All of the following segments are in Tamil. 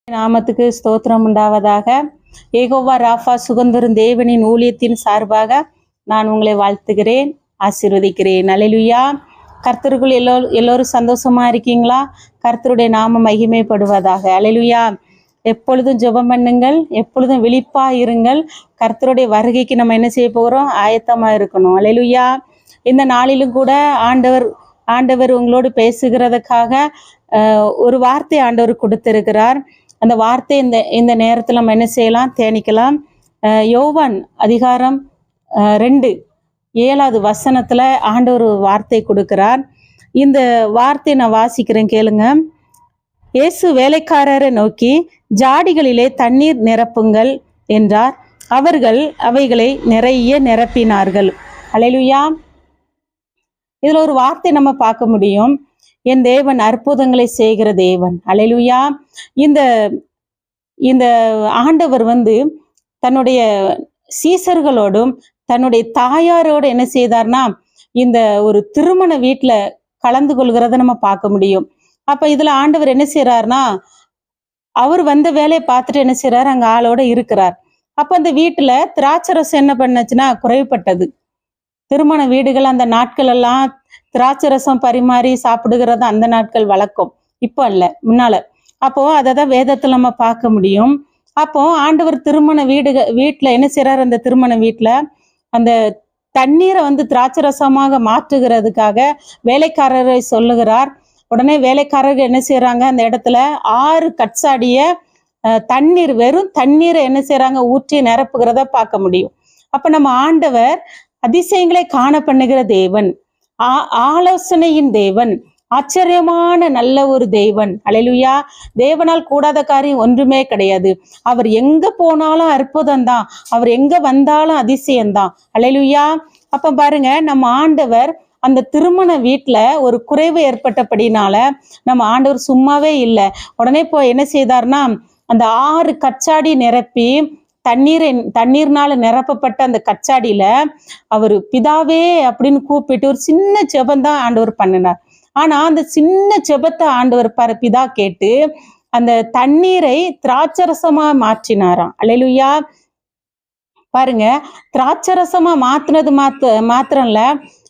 நாமத்துக்கு ஸ்தோத்திரம் உண்டாவதாக. யெகோவா ராஃபா சுகந்தரும் தேவனின் ஊழியத்தின் சார்பாக நான் உங்களை வாழ்த்துகிறேன், ஆசீர்வதிக்கிறேன். அல்லேலூயா. கர்த்தருக்குள் எல்லோரும் சந்தோஷமா இருக்கீங்களா? கர்த்தருடைய நாமம் மகிமைப்படுவதாக. அல்லேலூயா. எப்பொழுதும் ஜெபம் பண்ணுங்கள், எப்பொழுதும் விழிப்பா இருங்கள். கர்த்தருடைய வருகைக்கு நம்ம என்ன செய்ய போகிறோம்? ஆயத்தமா இருக்கணும். அல்லேலூயா. இந்த நாளிலும் கூட ஆண்டவர் உங்களோடு பேசுகிறதுக்காக ஒரு வார்த்தை ஆண்டவர் கொடுத்திருக்கிறார். அந்த வார்த்தை இந்த நேரத்தில் நம்ம என்ன செய்யலாம்? தியானிக்கலாம். யோவான் அதிகாரம் 2:7 ஆண்டவர் ஒரு வார்த்தை கொடுக்கிறார். இந்த வார்த்தை நான் வாசிக்கிறேன், கேளுங்க. இயேசு வேலைக்காரரை நோக்கி, ஜாடிகளிலே தண்ணீர் நிரப்புங்கள் என்றார். அவர்கள் அவைகளை நிறைய நிரப்பினார்கள். அல்லேலூயா. இதுல ஒரு வார்த்தை நம்ம பார்க்க முடியும். என் தேவன் அற்புதங்களை செய்கிற தேவன். அல்லேலூயா. இந்த ஆண்டவர் தன்னுடைய சீசர்களோடும் தன்னுடைய தாயாரோடு என்ன செய்தார்னா, இந்த ஒரு திருமண வீட்டுல கலந்து கொள்கிறத நம்ம பார்க்க முடியும். அப்ப இதுல ஆண்டவர் என்ன செய்யறாருனா, அவர் வந்த வேலையை பார்த்துட்டு என்ன செய்யறாரு? அங்க ஆளோட இருக்கிறார். அப்ப அந்த வீட்டுல திராட்சரசம் என்ன பண்ணுச்சுன்னா குறைவுபட்டது. திருமண வீடுகள் அந்த நாட்கள் எல்லாம் திராட்சரசம் பரிமாறி சாப்பிடுகிறது அந்த நாட்கள் வழக்கம், இப்போ அல்ல, முன்னால. அப்போ அததான் வேதத்துல நம்ம பார்க்க முடியும். அப்போ ஆண்டவர் திருமண வீட்டுல என்ன செய்யறாரு? அந்த திருமண வீட்டுல அந்த தண்ணீரை திராட்சரசமாக மாற்றுகிறதுக்காக வேலைக்காரரை சொல்லுகிறார். உடனே வேலைக்காரர்கள் என்ன செய்யறாங்க? அந்த இடத்துல 6 கட்சாடிய தண்ணீர், வெறும் தண்ணீரை என்ன செய்யறாங்க? ஊற்றி நிரப்புகிறத பார்க்க முடியும். அப்ப நம்ம ஆண்டவர் அதிசயங்களை காண பண்ணுகிற தேவன், ஆலோசனையின் தேவன், ஆச்சரியமான நல்ல ஒரு தேவன். அல்லேலூயா. தேவனால் கூடாத காரியம் ஒன்றுமே கிடையாது. அவர் எங்க போனாலும் அற்புதம் தான், அவர் எங்க வந்தாலும் அதிசயம்தான். அல்லேலூயா. அப்ப பாருங்க, நம்ம ஆண்டவர் அந்த திருமண வீட்டுல ஒரு குறைவு ஏற்பட்டபடினால நம்ம ஆண்டவர் சும்மாவே இல்லை. உடனே போய் என்ன செய்தார்னா, அந்த 6 கச்சாடி நிரப்பி தண்ணீர்னால நிரப்பப்பட்ட அந்த கச்சாடியில அவர் பிதாவே அப்படின்னு கூப்பிட்டு ஒரு சின்ன ஜெபந்தான் ஆண்டவர் பண்ணினார். ஆனா அந்த சின்ன ஜெபத்தை ஆண்டவர் பிதா கேட்டு அந்த தண்ணீரை திராட்சரசமா மாற்றினாராம். அல்லேலூயா. பாருங்க, திராட்சரசமா மாத்தினது மாத்திரம் இல்ல,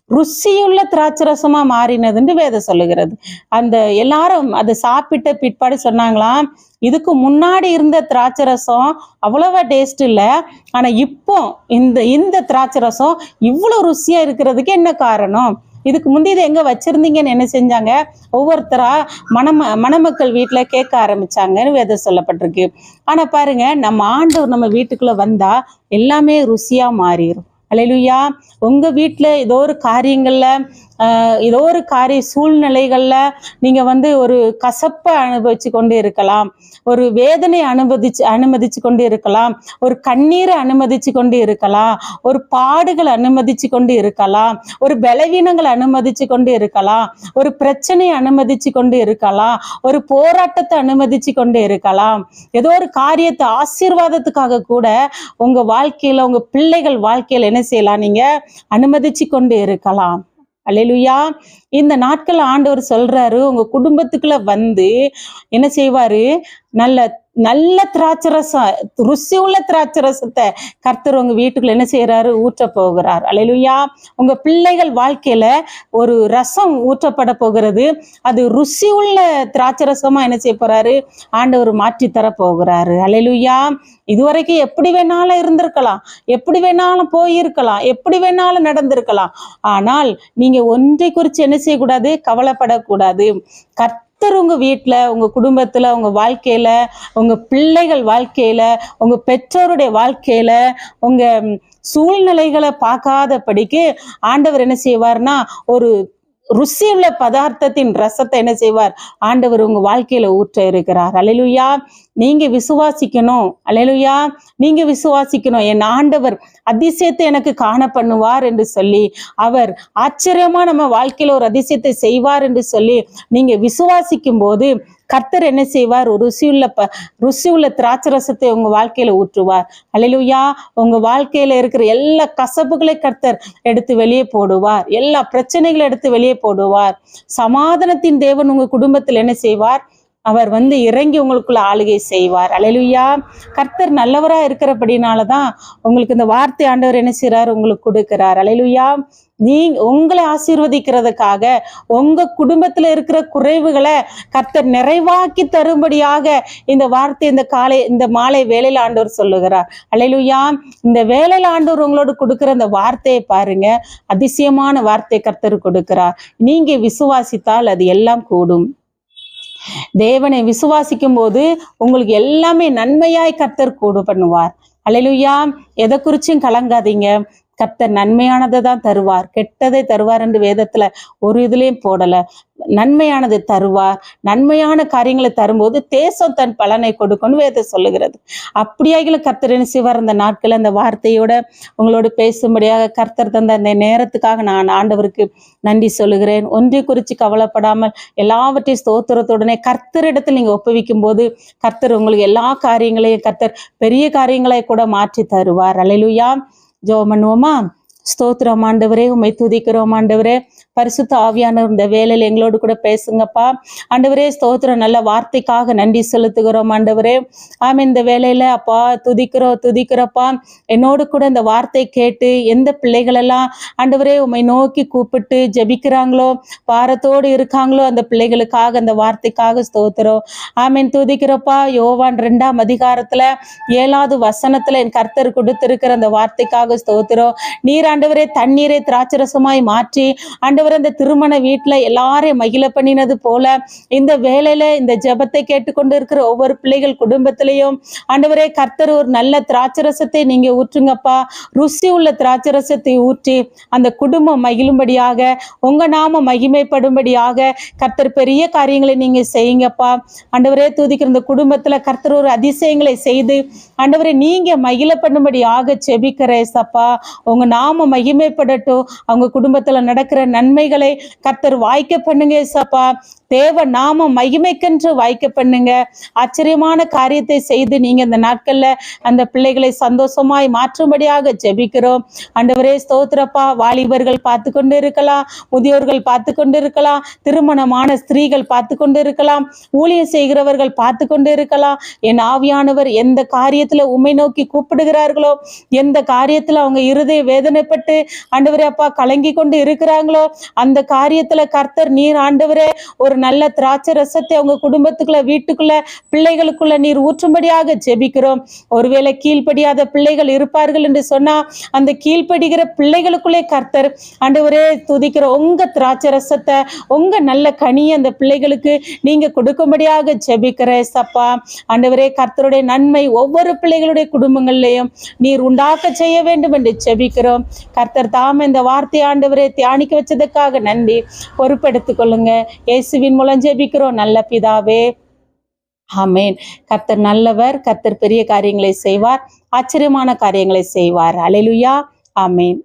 ருசியுள்ள திராட்சரசமா மாறினதுன்னு வேதம் சொல்லுகிறது. அந்த எல்லாரும் அதை சாப்பிட்ட பிற்பாடு சொன்னாங்களாம், இதுக்கு முன்னாடி இருந்த திராட்சரசம் அவ்வளவா டேஸ்ட் இல்லை, ஆனா இப்போ இந்த திராட்சரசம் இவ்வளவு ருசியா இருக்கிறதுக்கு என்ன காரணம்? இதுக்கு முந்தைய இதை எங்க வச்சிருந்தீங்கன்னு என்ன செஞ்சாங்க? ஒவ்வொருத்தரா மணமக்கள் வீட்டுல கேட்க ஆரம்பிச்சாங்கன்னு வேதம் சொல்லப்பட்டிருக்கு. ஆனா பாருங்க, நம்ம ஆண்டவர் நம்ம வீட்டுக்குள்ள வந்தா எல்லாமே ருசியா மாறிடும். அல்லேலூயா. உங்க வீட்டுல ஏதோ ஒரு காரியங்கள்ல ஏதோ ஒரு சூழ்நிலைகள்ல நீங்க ஒரு கசப்பை அனுபவிச்சு கொண்டு இருக்கலாம், ஒரு வேதனை அனுமதிச்சு கொண்டு இருக்கலாம், ஒரு கண்ணீரை அனுமதிச்சு கொண்டு இருக்கலாம், ஒரு பாடுகளை அனுமதிச்சு கொண்டு இருக்கலாம், ஒரு பலவீனங்களை அனுமதிச்சு கொண்டு இருக்கலாம், ஒரு பிரச்சனையை அனுமதிச்சு கொண்டு இருக்கலாம், ஒரு போராட்டத்தை அனுமதிச்சு கொண்டு இருக்கலாம், ஏதோ ஒரு காரியத்தை ஆசீர்வாதத்துக்காக கூட உங்க வாழ்க்கையில, உங்க பிள்ளைகள் வாழ்க்கையில என்ன செய்யலாம்? நீங்க அனுமதிச்சு கொண்டு இருக்கலாம். அல்லேலூயா. இந்த நாட்கள் ஆண்டவர் சொல்றாரு, உங்க குடும்பத்துக்குள்ள என்ன செய்வாரு? நல்ல திராட்சரசம், ருசி உள்ள திராட்சரசத்தை கர்த்தர் உங்க வீட்டுக்குள்ள என்ன செய்யறாரு? ஊற்ற போகிறார். அல்லேலூயா. உங்க பிள்ளைகள் வாழ்க்கையில ஒரு ரசம் ஊற்றப்பட போகிறது. அது ருசி உள்ள திராட்சரசமா என்ன செய்ய போறாரு? ஆண்டவர் மாற்றி தர போகிறாரு. அல்லேலூயா. இதுவரைக்கும் எப்படி வேணாலும் இருந்திருக்கலாம், எப்படி வேணாலும் போயிருக்கலாம், எப்படி வேணாலும் நடந்திருக்கலாம். ஆனால் நீங்க ஒன்றை குறித்து என்ன செய்யக்கூடாது? கவலைப்படக்கூடாது. கர்த்தர் உங்க வீட்டுல, உங்க குடும்பத்துல, உங்க வாழ்க்கையில, உங்க பிள்ளைகள் வாழ்க்கையில, உங்க பெற்றோருடைய வாழ்க்கையில, உங்க சூழ்நிலைகளை பார்க்காதபடிக்கு ஆண்டவர் என்ன செய்வார்னா, ஒரு ருசியுள்ள பதார்த்தத்தின் ரசத்தை என்ன செய்வார்? ஆண்டவர் உங்க வாழ்க்கையில ஊற்ற இருக்கிறார். அல்லேலூயா. நீங்க விசுவாசிக்கணும். அல்லேலூயா. நீங்க விசுவாசிக்கணும், என் ஆண்டவர் அதிசயத்தை எனக்கு காண பண்ணுவார் என்று சொல்லி, அவர் ஆச்சரியமா நம்ம வாழ்க்கையில ஒரு அதிசயத்தை செய்வார் என்று சொல்லி நீங்க விசுவாசிக்கும் போது கர்த்தர் என்ன செய்வார்? ஒரு ருசியுள்ள திராட்சரசத்தை உங்க வாழ்க்கையில ஊற்றுவார். அல்லேலூயா. உங்க வாழ்க்கையில இருக்கிற எல்லா கசப்புகளை கர்த்தர் எடுத்து வெளியே போடுவார். எல்லா பிரச்சனைகளை எடுத்து வெளியே போடுவார். சமாதானத்தின் தேவன் உங்க குடும்பத்தில் என்ன செய்வார்? அவர் இறங்கி உங்களுக்குள்ள ஆளுகை செய்வார். அல்லேலூயா. கர்த்தர் நல்லவரா இருக்கிறபடினாலதான் உங்களுக்கு இந்த வார்த்தை ஆண்டவர் என்ன செய்றார், உங்களுக்கு கொடுக்கிறார். அல்லேலூயா. உங்களை ஆசீர்வதிக்கிறதுக்காக, உங்க குடும்பத்துல இருக்கிற குறைவுகளை கர்த்தர் நிறைவாக்கி தரும்படியாக இந்த வார்த்தை இந்த மாலை வேளையில ஆண்டவர் சொல்லுகிறார். அல்லேலூயா. இந்த வேளையில ஆண்டவர் உங்களோடு கொடுக்கிற இந்த வார்த்தையை பாருங்க, அதிசயமான வார்த்தை கர்த்தர் கொடுக்கிறார். நீங்க விசுவாசித்தால் அது எல்லாம் கூடும். தேவனை விசுவாசிக்கும் போது உங்களுக்கு எல்லாமே நன்மையாய் கர்த்தர் கூடு பண்ணுவார். அல்லேலூயா. எதை குறிச்சும் கலங்காதீங்க. கர்த்தர் நன்மையானதை தான் தருவார், கெட்டதை தருவார் என்று வேதத்துல ஒரு இதுலயும் போடல. நன்மையானதை தருவார். நன்மையான காரியங்களை தரும்போது தேசம் தன் பலனை கொடுக்கும்னு வேதம் சொல்லுகிறது. அப்படியாகிலும் கர்த்தர் என்ன செய்வார், அந்த நாட்கள் அந்த வார்த்தையோட உங்களோடு பேசும்படியாக கர்த்தர் தந்த அந்த நேரத்துக்காக நான் ஆண்டவருக்கு நன்றி சொல்லுகிறேன். ஒன்றை குறித்து கவலைப்படாமல் எல்லாவற்றையும் ஸ்தோத்திரத்துடனே கர்த்தரிடத்தில் நீங்க ஒப்புவிக்கும் போது கர்த்தர் உங்களுக்கு எல்லா காரியங்களையும் கர்த்தர் பெரிய காரியங்களை கூட மாற்றி தருவார். அல்லேலூயா. ஜெபம் பண்ணுவோமா? ஸ்தோத்திரம் ஆண்டவரே, உம்மை துதிக்கிறோம் ஆண்டவரே. பரிசுத்த ஆவியானவர் இந்த வேலையில் எங்களோடு கூட பேசுங்கப்பா ஆண்டவரே. ஸ்தோத்திரம், நல்ல வார்த்தைக்காக நன்றி செலுத்துகிறோம் ஆண்டவரே. இந்த வேலையில அப்பா துதிக்கிறப்பா. என்னோடு கூட இந்த வார்த்தை கேட்டு எந்த பிள்ளைகளெல்லாம் ஆண்டவரே உம்மை நோக்கி கூப்பிட்டு ஜெபிக்கிறாங்களோ, பாரத்தோடு இருக்காங்களோ, அந்த பிள்ளைகளுக்காக அந்த வார்த்தைக்காக ஸ்தோத்திரம். துதிக்கிறப்பா. யோவான் 2ஆம் அதிகாரத்துல 7வது வசனத்துல என் கர்த்தர் கொடுத்திருக்கிற அந்த வார்த்தைக்காக ஸ்தோத்திரம். நீர் ஆண்டவரே தண்ணீரை திராட்சரசமாய் மாற்றி ஆண்டவரே அந்த திருமண வீட்டுல எல்லாரையும் மகிழ பண்ணினது போல இந்த வேலையில இந்த ஜெபத்தை கேட்டுக்கொண்டு இருக்கிற ஒவ்வொரு பிள்ளைகள் குடும்பத்திலையும் ஆண்டவரே கர்த்தர் ஒரு நல்ல திராட்சரசத்தை நீங்க ஊற்றுங்கப்பா. ருசி உள்ள திராட்சரசத்தை ஊற்றி அந்த குடும்பம் மகிழும்படியாக, உங்க நாம மகிமைப்படும்படியாக கர்த்தர் பெரிய காரியங்களை நீங்க செய்யுங்கப்பா. ஆண்டவரே துதிக்கிற இந்த குடும்பத்துல கர்த்தர் ஒரு அதிசயங்களை செய்து ஆண்டவரே நீங்க மகிழ பண்ணும்படியாக செபிக்கிறேன் சப்பா. உங்க நாம மகிமைப்படட்டும். அவங்க குடும்பத்துல நடக்கிற நன்மைகளை கர்த்தர் வாய்க்க பண்ணுங்க ஏசப்பா. தேவ நாம மகிமைக்கென்று வாய்க்க பண்ணுங்க. ஆச்சரியமான காரியத்தை செய்து நீங்க இந்த நாட்கள்ல அந்த பிள்ளைகளை சந்தோஷமாய் மாற்றும்படியாக ஜெபிக்கிறோம். ஆண்டவரே ஸ்தோத்திரப்பா. வாலிபர்கள் பார்த்து கொண்டு இருக்கலாம், முதியோர்கள் பார்த்து கொண்டு இருக்கலாம், திருமணமான ஸ்திரீகள் பார்த்து கொண்டு இருக்கலாம், ஊழியம் செய்கிறவர்கள் பார்த்து கொண்டு இருக்கலாம். என் ஆவியானவர் எந்த காரியத்துல உம்மை நோக்கி கூப்பிடுகிறார்களோ, எந்த காரியத்துல அவங்க இருதய வேதனைப்பட்டு ஆண்டவரே அப்பா கலங்கி கொண்டு இருக்கிறாங்களோ, அந்த காரியத்துல கர்த்தர் நீர் ஆண்டவரே ஒரு நல்ல திராட்சை ரசத்தை அவங்க குடும்பத்துக்குள்ள, வீட்டுக்குள்ள, பிள்ளைகளுக்குள்ள நீர் ஊற்றும்படியாக ஜெபிக்கிறோம். ஒருவேளை கீழ்ப்படியாத பிள்ளைகள் இருப்பார்கள் என்று சொன்னா அந்த கீழ்ப்படுகிற பிள்ளைகளுக்குள்ளே கர்த்தர் ஆண்டவரே துதிக்கிற உங்க திராட்சை ரசத்தை, உங்க நல்ல கனியை அந்த பிள்ளைகளுக்கு நீங்க கொடுக்கும்படியாக ஜெபிக்கிறேன் சப்பா. ஆண்டவரே கர்த்தருடைய நன்மை ஒவ்வொரு பிள்ளைகளுடைய குடும்பங்கள்லையும் நீர் உண்டாக்க செய்ய வேண்டும் என்று ஜெபிக்கிறோம். கர்த்தர் தாம் இந்த வார்த்தை ஆண்டவரே தியானிக்க வச்சதுக்காக நன்றி. பொறுப்பெடுத்துக் கொள்ளுங்க. இயேசுவின் மூலம் ஜெபிக்கிறோம் நல்ல பிதாவே, ஆமேன். கர்த்தர் நல்லவர். கர்த்தர் பெரிய காரியங்களை செய்வார், ஆச்சரியமான காரியங்களை செய்வார். அல்லேலூயா. ஆமேன்.